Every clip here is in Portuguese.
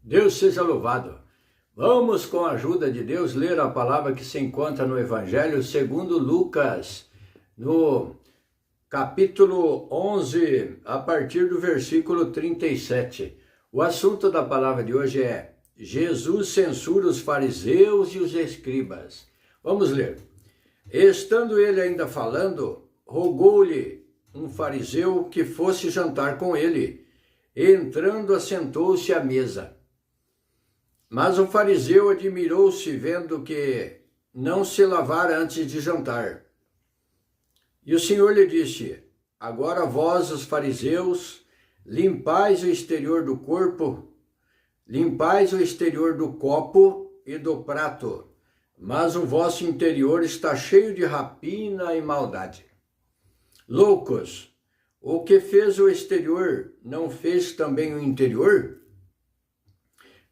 Deus seja louvado. Vamos, com a ajuda de Deus, ler a palavra que se encontra no Evangelho segundo Lucas, no capítulo 11, a partir do versículo 37. O assunto da palavra de hoje é: Jesus censura os fariseus e os escribas. Vamos ler. Estando ele ainda falando, rogou-lhe um fariseu que fosse jantar com ele. Entrando, assentou-se à mesa. Mas o fariseu admirou-se, vendo que não se lavara antes de jantar. E o Senhor lhe disse: agora vós, os fariseus, limpais o exterior do corpo, limpais o exterior do copo e do prato, mas o vosso interior está cheio de rapina e maldade. Loucos, o que fez o exterior, não fez também o interior?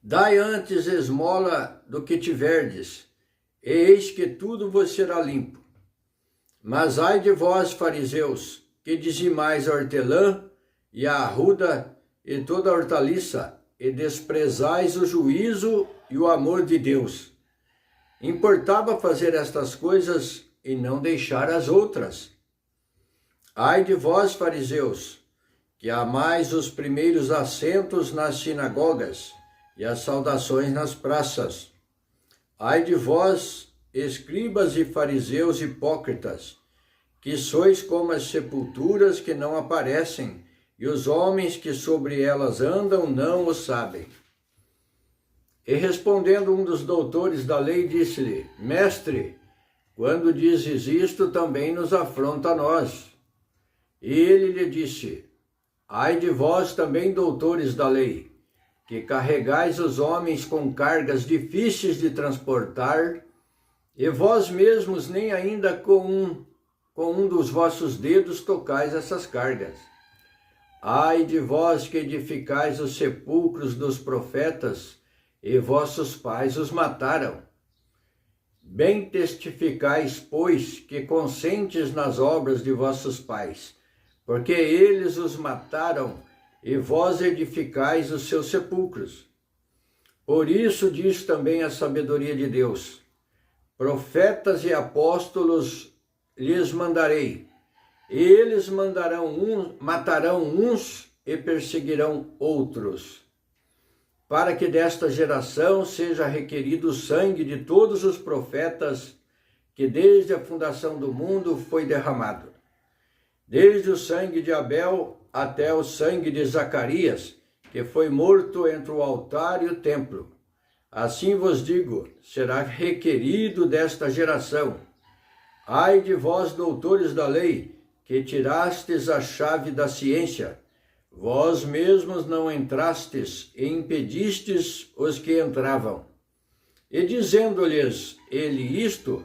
Dai antes esmola do que tiverdes, e eis que tudo vos será limpo. Mas ai de vós, fariseus, que dizimais a hortelã e a arruda e toda a hortaliça, e desprezais o juízo e o amor de Deus. Importava fazer estas coisas e não deixar as outras. Ai de vós, fariseus, que amais os primeiros assentos nas sinagogas e as saudações nas praças. Ai de vós, escribas e fariseus hipócritas, que sois como as sepulturas que não aparecem, e os homens que sobre elas andam não o sabem. E respondendo um dos doutores da lei, disse-lhe: Mestre, quando dizes isto, também nos afronta a nós. E ele lhe disse: ai de vós também, doutores da lei, que carregais os homens com cargas difíceis de transportar, e vós mesmos nem ainda com um dos vossos dedos tocais essas cargas. Ai de vós que edificais os sepulcros dos profetas, e vossos pais os mataram. Bem testificais, pois, que consentes nas obras de vossos pais, porque eles os mataram, e vós edificais os seus sepulcros. Por isso diz também a sabedoria de Deus: profetas e apóstolos lhes mandarei, e eles matarão uns e perseguirão outros, para que desta geração seja requerido o sangue de todos os profetas que desde a fundação do mundo foi derramado, desde o sangue de Abel até o sangue de Zacarias, que foi morto entre o altar e o templo. Assim vos digo, será requerido desta geração. Ai de vós, doutores da lei, que tirastes a chave da ciência, vós mesmos não entrastes e impedistes os que entravam. E dizendo-lhes ele isto,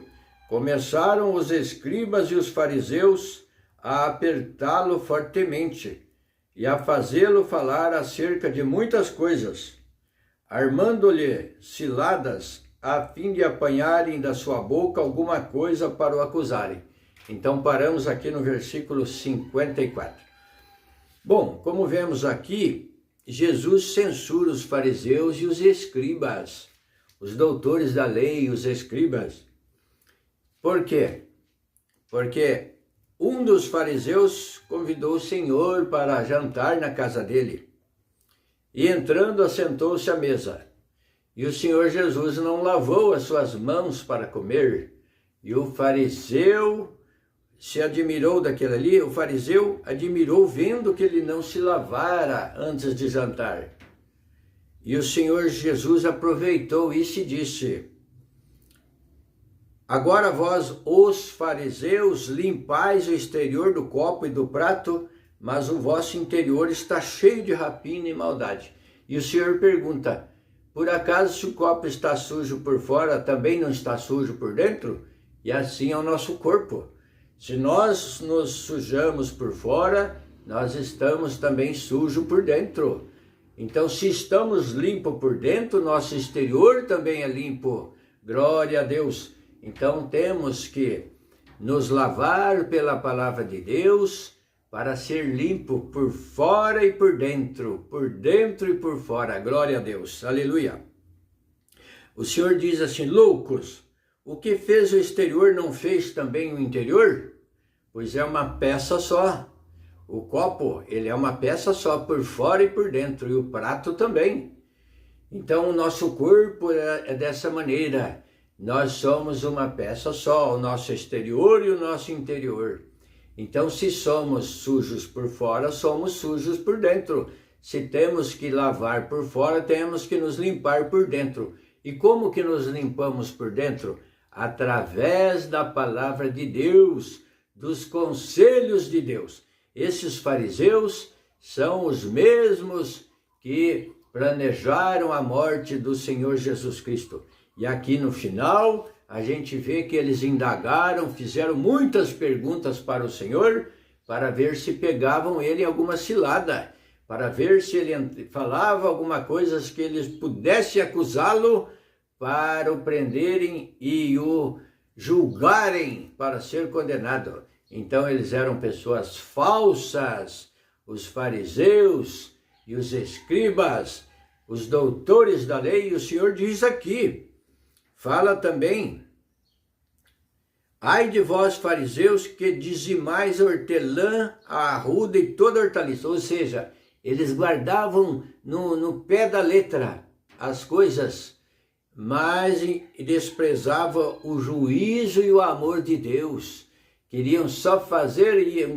começaram os escribas e os fariseus a apertá-lo fortemente e a fazê-lo falar acerca de muitas coisas, armando-lhe ciladas a fim de apanharem da sua boca alguma coisa para o acusarem. Então paramos aqui no versículo 54. Bom, como vemos aqui, Jesus censura os fariseus e os escribas, os doutores da lei e os escribas. Por quê? Porque um dos fariseus convidou o Senhor para jantar na casa dele. E entrando, assentou-se à mesa. E o Senhor Jesus não lavou as suas mãos para comer. E o fariseu se admirou daquele ali. O fariseu admirou vendo que ele não se lavara antes de jantar. E o Senhor Jesus aproveitou isso e disse: agora vós, os fariseus, limpais o exterior do copo e do prato, mas o vosso interior está cheio de rapina e maldade. E o Senhor pergunta: por acaso, se o copo está sujo por fora, também não está sujo por dentro? E assim é o nosso corpo. Se nós nos sujamos por fora, nós estamos também sujos por dentro. Então, se estamos limpos por dentro, nosso exterior também é limpo. Glória a Deus! Então temos que nos lavar pela palavra de Deus, para ser limpo por fora e por dentro e por fora. Glória a Deus, aleluia. O Senhor diz assim: loucos, o que fez o exterior não fez também o interior? Pois é uma peça só. O copo, ele é uma peça só, por fora e por dentro, e o prato também. Então, o nosso corpo é dessa maneira. Nós somos uma peça só, o nosso exterior e o nosso interior. Então, se somos sujos por fora, somos sujos por dentro. Se temos que lavar por fora, temos que nos limpar por dentro. E como que nos limpamos por dentro? Através da palavra de Deus, dos conselhos de Deus. Esses fariseus são os mesmos que planejaram a morte do Senhor Jesus Cristo. E aqui no final, a gente vê que eles indagaram, fizeram muitas perguntas para o Senhor, para ver se pegavam ele em alguma cilada, para ver se ele falava alguma coisa que eles pudessem acusá-lo, para o prenderem e o julgarem para ser condenado. Então eles eram pessoas falsas, os fariseus e os escribas, os doutores da lei. E o Senhor diz aqui, fala também: ai de vós, fariseus, que dizimais a hortelã, a arruda e toda hortaliça. Ou seja, eles guardavam no pé da letra as coisas, mas desprezavam o juízo e o amor de Deus. Queriam só fazer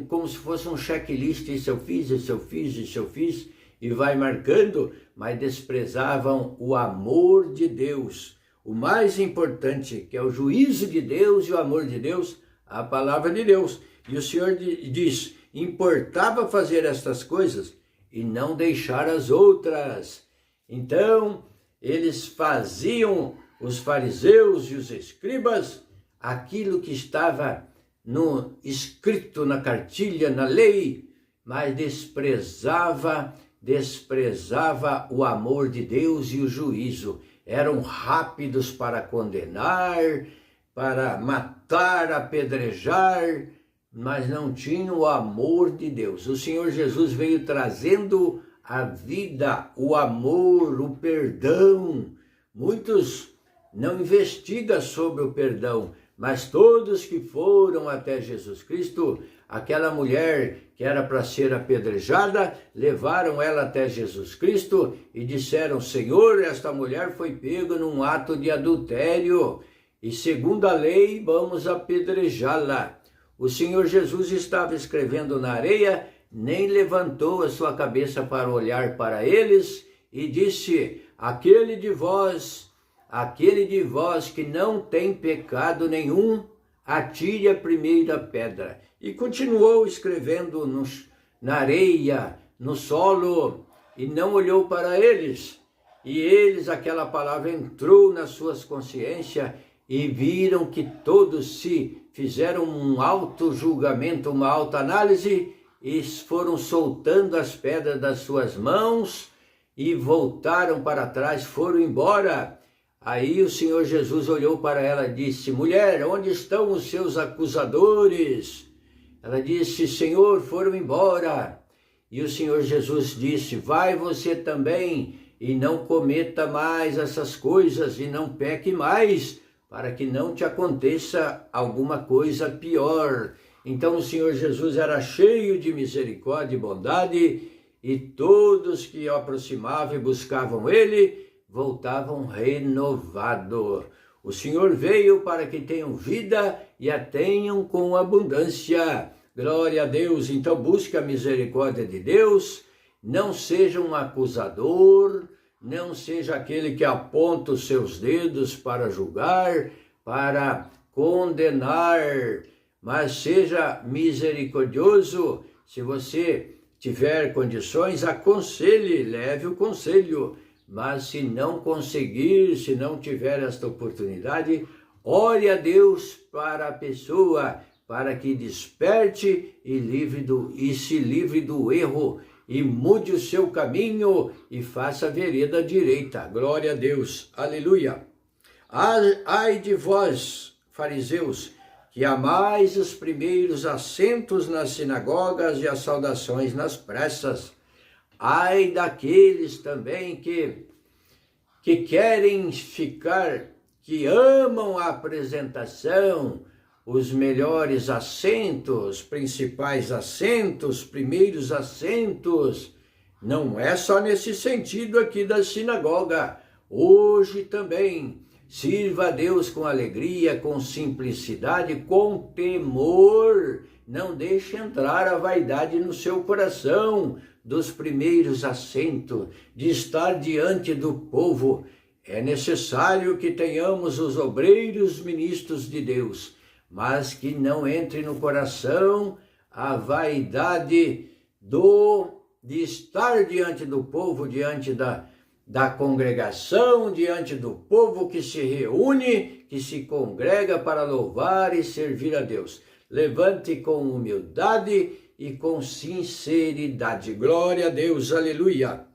como se fosse um checklist: isso eu fiz, isso eu fiz, isso eu fiz, e vai marcando, mas desprezavam o amor de Deus. O mais importante, que é o juízo de Deus e o amor de Deus, a palavra de Deus. E o Senhor diz: importava fazer estas coisas e não deixar as outras. Então, eles faziam, os fariseus e os escribas, aquilo que estava escrito na cartilha, na lei, mas desprezava o amor de Deus e o juízo. Eram rápidos para condenar, para matar, apedrejar, mas não tinham o amor de Deus. O Senhor Jesus veio trazendo a vida, o amor, o perdão. Muitos não investigam sobre o perdão, mas todos que foram até Jesus Cristo, aquela mulher que era para ser apedrejada, levaram ela até Jesus Cristo e disseram: Senhor, esta mulher foi pega num ato de adultério e segundo a lei vamos apedrejá-la. O Senhor Jesus estava escrevendo na areia, nem levantou a sua cabeça para olhar para eles e disse: aquele de vós que não tem pecado nenhum, atire a primeira pedra. E continuou escrevendo na areia, no solo, e não olhou para eles. E eles, aquela palavra entrou nas suas consciências e viram que todos se fizeram um auto-julgamento, uma autoanálise, e foram soltando as pedras das suas mãos e voltaram para trás, foram embora. Aí o Senhor Jesus olhou para ela e disse: mulher, onde estão os seus acusadores? Ela disse: Senhor, foram embora. E o Senhor Jesus disse: vai você também e não cometa mais essas coisas e não peque mais, para que não te aconteça alguma coisa pior. Então o Senhor Jesus era cheio de misericórdia e bondade, e todos que o aproximavam e buscavam ele, voltavam renovados. O Senhor veio para que tenham vida e a tenham com abundância. Glória a Deus. Então busque a misericórdia de Deus, não seja um acusador, não seja aquele que aponta os seus dedos para julgar, para condenar, mas seja misericordioso. Se você tiver condições, aconselhe, leve o conselho. Mas se não conseguir, se não tiver esta oportunidade, ore a Deus para a pessoa, para que desperte e se livre do erro, e mude o seu caminho e faça a vereda direita. Glória a Deus. Aleluia. Ai de vós, fariseus, que amais os primeiros assentos nas sinagogas e as saudações nas praças. Ai daqueles também que querem ficar, que amam a apresentação, os melhores assentos, principais assentos, primeiros assentos. Não é só nesse sentido aqui da sinagoga. Hoje também, sirva a Deus com alegria, com simplicidade, com temor. Não deixe entrar a vaidade no seu coração, dos primeiros assentos, de estar diante do povo. É necessário que tenhamos os obreiros ministros de Deus, mas que não entre no coração a vaidade de estar diante do povo, diante da congregação, diante do povo que se reúne, que se congrega para louvar e servir a Deus. Levante com humildade e com sinceridade. Glória a Deus, aleluia.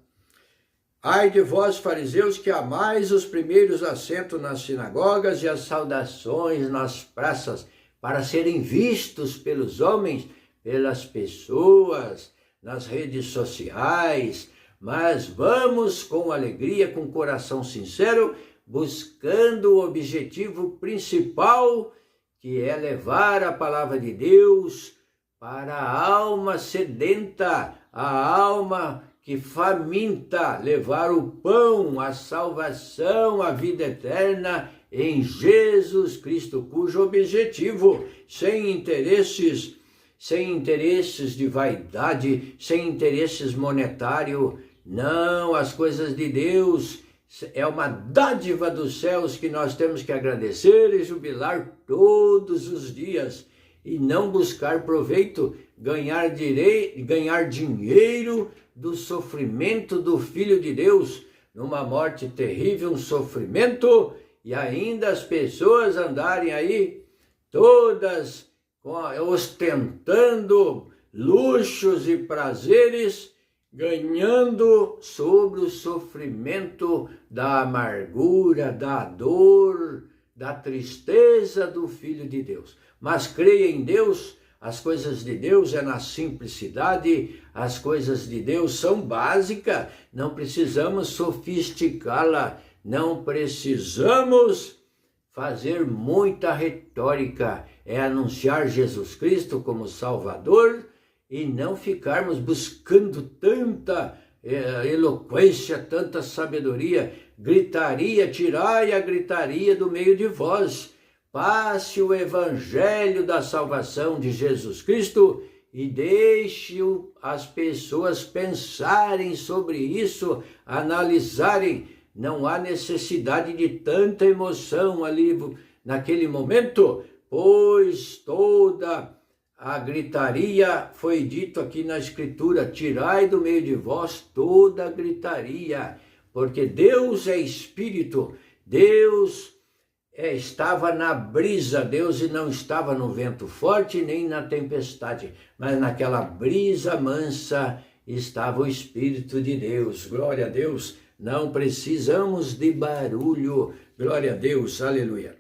Ai de vós, fariseus, que amais os primeiros assentos nas sinagogas e as saudações nas praças, para serem vistos pelos homens, pelas pessoas, nas redes sociais. Mas vamos com alegria, com coração sincero, buscando o objetivo principal, que é levar a palavra de Deus para a alma sedenta, a alma que faminta, levar o pão, a salvação, a vida eterna em Jesus Cristo, cujo objetivo, sem interesses de vaidade, sem interesses monetários. Não, as coisas de Deus é uma dádiva dos céus que nós temos que agradecer e jubilar todos os dias, e não buscar proveito, ganhar dinheiro do sofrimento do Filho de Deus, numa morte terrível, um sofrimento, e ainda as pessoas andarem aí todas ostentando luxos e prazeres, ganhando sobre o sofrimento da amargura, da dor, da tristeza do Filho de Deus. Mas creia em Deus, as coisas de Deus é na simplicidade, as coisas de Deus são básicas, não precisamos sofisticá-la, não precisamos fazer muita retórica, é anunciar Jesus Cristo como Salvador e não ficarmos buscando tanta eloquência, tanta sabedoria, gritaria. Tirai a gritaria do meio de vós, passe o evangelho da salvação de Jesus Cristo e deixe as pessoas pensarem sobre isso, analisarem. Não há necessidade de tanta emoção ali naquele momento, pois toda a gritaria, foi dito aqui na Escritura, tirai do meio de vós toda a gritaria, porque Deus é Espírito, Deus estava na brisa, Deus não estava no vento forte nem na tempestade, mas naquela brisa mansa estava o Espírito de Deus. Glória a Deus, não precisamos de barulho. Glória a Deus, aleluia.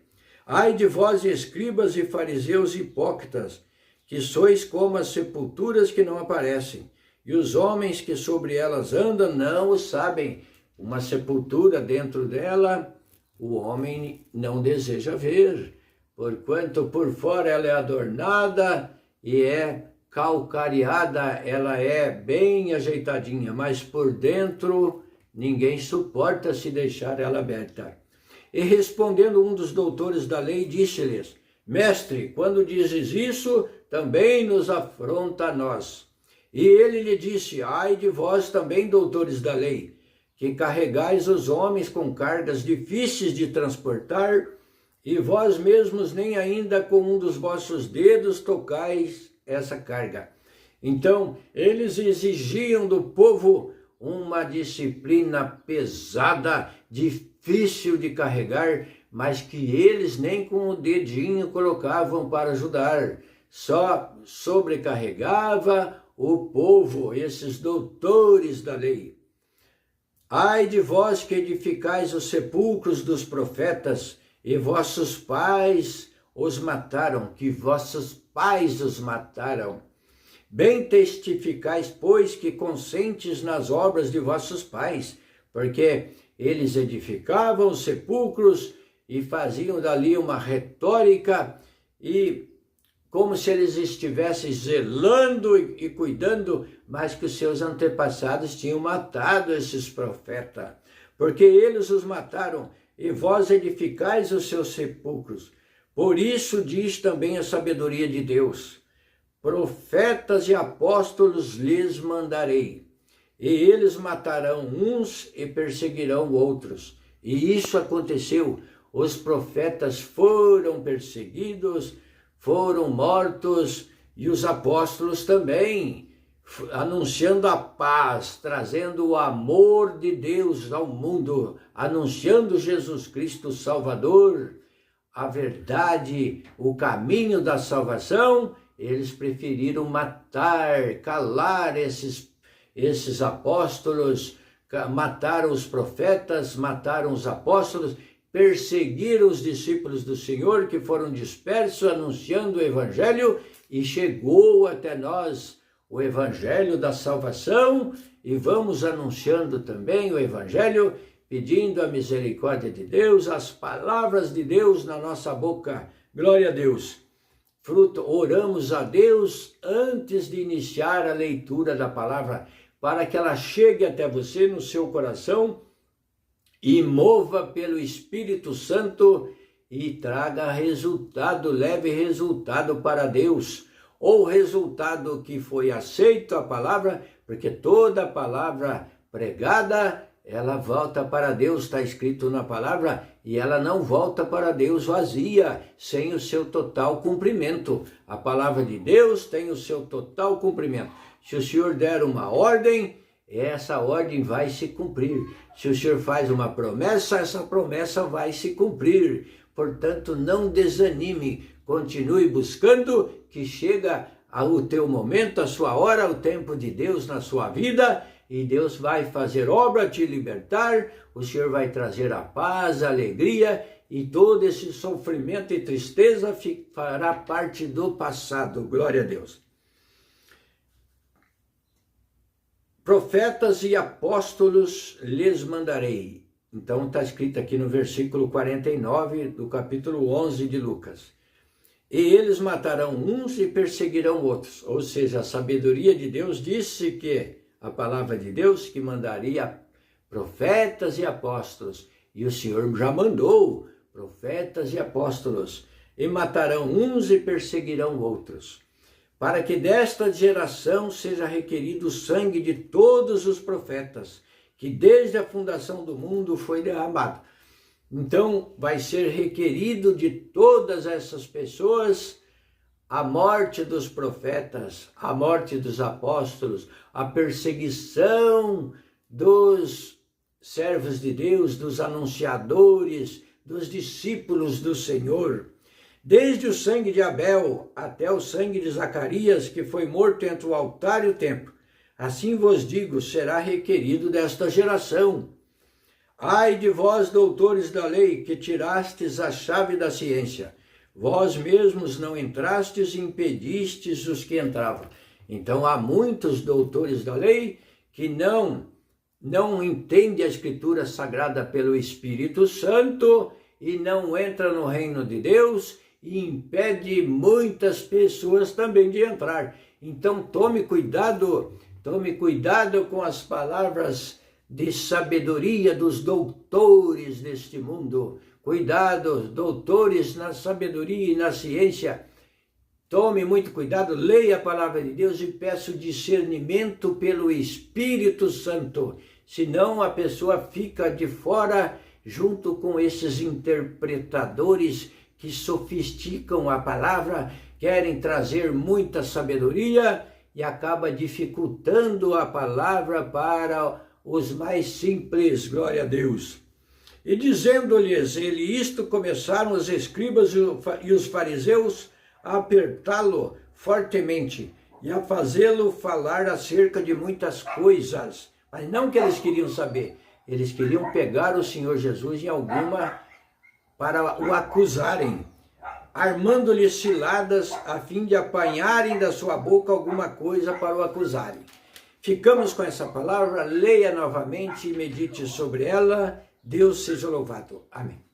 Ai de vós, escribas e fariseus hipócritas, que sois como as sepulturas que não aparecem, e os homens que sobre elas andam não o sabem. Uma sepultura, dentro dela o homem não deseja ver, porquanto por fora ela é adornada e é calcareada, ela é bem ajeitadinha, mas por dentro ninguém suporta se deixar ela aberta. E respondendo um dos doutores da lei, disse-lhes: Mestre, quando dizes isso, também nos afronta a nós. E ele lhe disse: ai de vós também, doutores da lei, que carregais os homens com cargas difíceis de transportar, e vós mesmos nem ainda com um dos vossos dedos tocais essa carga. Então, eles exigiam do povo uma disciplina pesada, difícil de carregar, mas que eles nem com o dedinho colocavam para ajudar. Só sobrecarregava o povo, esses doutores da lei. Ai de vós que edificais os sepulcros dos profetas, e vossos pais os mataram, que vossos pais os mataram. Bem testificais, pois, que consentes nas obras de vossos pais, porque eles edificavam os sepulcros e faziam dali uma retórica, e como se eles estivessem zelando e cuidando, mas que os seus antepassados tinham matado esses profetas, porque eles os mataram, e vós edificais os seus sepulcros. Por isso diz também a sabedoria de Deus: profetas e apóstolos lhes mandarei, e eles matarão uns e perseguirão outros. E isso aconteceu. Os profetas foram perseguidos, foram mortos, e os apóstolos também, anunciando a paz, trazendo o amor de Deus ao mundo, anunciando Jesus Cristo Salvador, a verdade, o caminho da salvação. Eles preferiram matar, calar esses apóstolos, mataram os profetas, mataram os apóstolos, perseguiram os discípulos do Senhor que foram dispersos anunciando o Evangelho, e chegou até nós o Evangelho da salvação, e vamos anunciando também o Evangelho, pedindo a misericórdia de Deus, as palavras de Deus na nossa boca. Glória a Deus. Oramos a Deus antes de iniciar a leitura da palavra, para que ela chegue até você no seu coração e mova pelo Espírito Santo e traga resultado, leve resultado para Deus, ou resultado que foi aceito a palavra, porque toda palavra pregada, ela volta para Deus, está escrito na palavra, e ela não volta para Deus vazia, sem o seu total cumprimento. A palavra de Deus tem o seu total cumprimento. Se o Senhor der uma ordem, essa ordem vai se cumprir. Se o Senhor faz uma promessa, essa promessa vai se cumprir. Portanto, não desanime, continue buscando, que chega o teu momento, a sua hora, o tempo de Deus na sua vida, e Deus vai fazer obra, te libertar, o Senhor vai trazer a paz, a alegria, e todo esse sofrimento e tristeza fará parte do passado. Glória a Deus. Profetas e apóstolos lhes mandarei. Então está escrito aqui no versículo 49 do capítulo 11 de Lucas. E eles matarão uns e perseguirão outros. Ou seja, a sabedoria de Deus disse que a palavra de Deus que mandaria profetas e apóstolos. E o Senhor já mandou profetas e apóstolos. E matarão uns e perseguirão outros, para que desta geração seja requerido o sangue de todos os profetas, que desde a fundação do mundo foi derramado. Então, vai ser requerido de todas essas pessoas a morte dos profetas, a morte dos apóstolos, a perseguição dos servos de Deus, dos anunciadores, dos discípulos do Senhor. Desde o sangue de Abel até o sangue de Zacarias, que foi morto entre o altar e o templo. Assim vos digo, será requerido desta geração. Ai de vós, doutores da lei, que tirastes a chave da ciência. Vós mesmos não entrastes e impedistes os que entravam. Então há muitos doutores da lei que não entendem a Escritura Sagrada pelo Espírito Santo e não entram no reino de Deus, e impede muitas pessoas também de entrar. Então tome cuidado com as palavras de sabedoria dos doutores deste mundo. Cuidado, doutores na sabedoria e na ciência. Tome muito cuidado, leia a palavra de Deus e peça o discernimento pelo Espírito Santo. Senão a pessoa fica de fora junto com esses interpretadores que sofisticam a palavra, querem trazer muita sabedoria e acaba dificultando a palavra para os mais simples. Glória a Deus. E dizendo-lhes ele isto, começaram os escribas e os fariseus a apertá-lo fortemente e a fazê-lo falar acerca de muitas coisas. Mas não que eles queriam saber, eles queriam pegar o Senhor Jesus em alguma para o acusarem. armando-lhe ciladas a fim de apanharem da sua boca alguma coisa para o acusarem. Ficamos com essa palavra, leia novamente e medite sobre ela. Deus seja louvado. Amém.